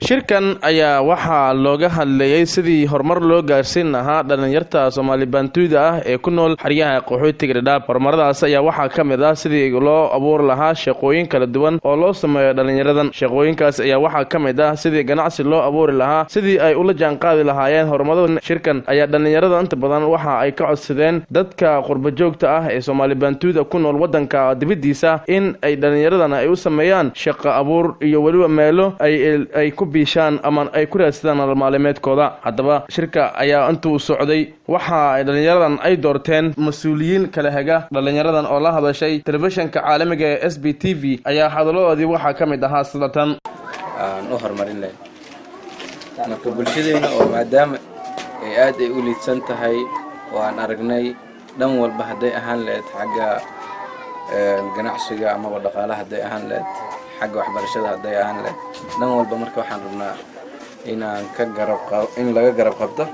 shirkan ayaa waxaa looga hadlayay sidii horumar loo gaarsiin lahaa dhalinyarta Soomaali Bantuuda ah ee ku nool xeryaha qaxootiga Dadaab. Horumaradaas ayaa waxaa ka mid ah sidii loo abuur lahaa shaqooyin kala duwan oo loo sameeyo dhalinyaradan. Shaqooyinkaas ayaa waxaa ka mid ah sidii ganacsi loo abuuri lahaa, sidii ay ula jaanqaadi lahaayeen horumarada. Shirkan ayaa dhalinyarada inta badan waxa ay ka codsadeen dadka qurba joogta ah ee Soomaali Bantuuda ku nool wadanka dibadiisa in ay dhalinyaradan ay u sameeyaan shaqo abuur iyo waliba meelo ay ku biishaan ama ay ku raadsadaan nolol maalmeedkooda. Haddaba shirka ayaa intuu socday waxa ay dhalinyaradan ay doorteen mas'uuliyiin kala haga dhalinyaradan oo la hadashay telefishinka caalamiga ee SBTV ayaa hadaladoodii waxa ka mid ahaa sidatan aan u horumarin lahayn marka bulshadeena oo maadaama ay aad ay u liidsan tahay oo aan aragnay dhan walba haday ahaan lahayd xagga ganacsiga ama dhaqaalaha haday ahaan lahayd xagga waxbarashada haday ahaan lahayd dhan walba marka waxaan rabnaa in laga garab qabto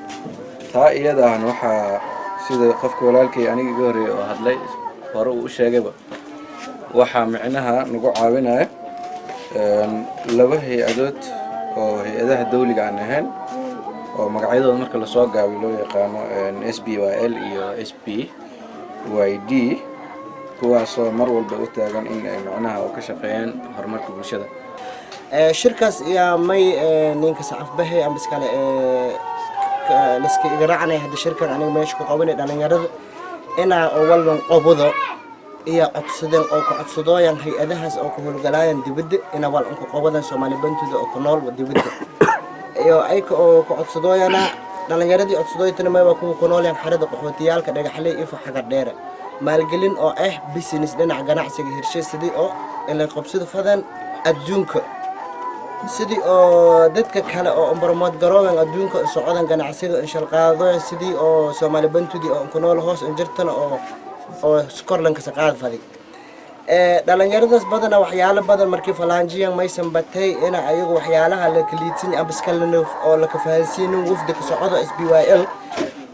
taa iyada ah waxa sida qofka walaalkay aniga iga horeeyay oo hadlay hore uu sheegayba waxa micnaha nagu caawinaya laba hay'adood oo hay'adaha dawliga aan ahayn oo magacyadooda marka la soo gaabiyo loo yaqaano SBYL iyo SPYD kuwaasoo mar walba u taagan in ay macnaha ka shaqeeyaan horumarka bulshada. shirkaas ayaa may ninka sacafbahay ama iskale liska igaracnay hadda shirkan aniga meesha ku qabanay dhalinyarada ina walban qobodo iyo codsadeen oo ku codsadooyaan hay'adahaas oo ku howlgalayaan dibadda ina wal ku qobodan Soomaali Bantuuda oo ku nool dibadda iyo ay ku codsadooyana dhalinyaradii codsadooytana ma ku noolaan xarada qaxootiyaalka dhagaxley iyo xagar dheer maalgelin oo business dhinaca ganacsiga hirshay sidii oo in la qabsado fadan adduunka sidii oo dadka kale oo promote garoobaan adduunka socodaan ganacsiga in shaqaado sidii oo Soomaali Bantuuda oo ku nool hoos injirtana oo Scotland ka shaqaad fadi dhalinyaradaas badan waxyaalo badan markii falaanjiyan maysan batay in ayagu waxyaalaha la kaliidsin abaskalno oo la ka fahansiinin wafdi ka socdo SBYL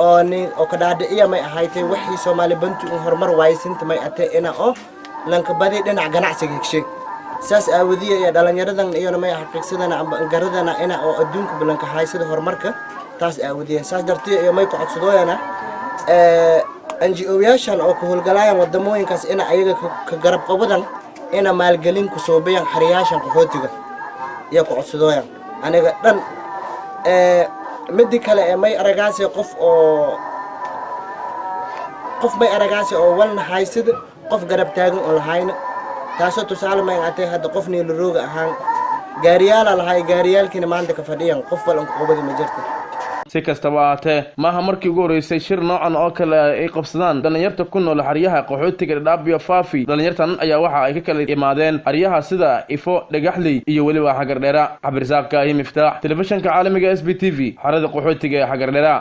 oo ka dhaadhiciya may ahaaytay wixii Soomaali Bantuuda horumar waaysinta may atay ina oo lanka badi dhinac ganacsiga heshay saas aawadiya iyo dhalinyaradan iyo may xaqiiqsadana amba garadana ina oo adduunka balanka haysada horumarka taas aawadiya saas dartiyo iyo may ku codsadooyana NGO-yaashan oo ku howlgalayaan wadamooyinkaas ina ayaga ka garab qabadan ina maalgelin ku soo beeyaan xariyaashan qaxootiga iyo ku codsadooyaan aniga dhan mid kale may aragaasi qof may aragaasi oo walna haysada qof garab taagan oo lahayna taasoo tusaale ma atay hadda qof niil rooga ahaan gaariyaal lahay gaariyaalkina maanta ka fadhiyaan qof walan ku qabada ma jirto. si kastaba ahaatee maaha markii ugu horeysay shir noocan oo kale ay qabsadaan dhalinyarta ku nool xeryaha qaxootiga Dadaab iyo Faafi. Dhalinyartan ayaa waxa ay ka kala imaadeen xeryaha sida Ifo, Dhagaxley iyo waliba Xagar Dheera. Cabdirasaaq Miftaax, telefishinka caalamiga SBTV, xerada qaxootiga Xagar Dheera.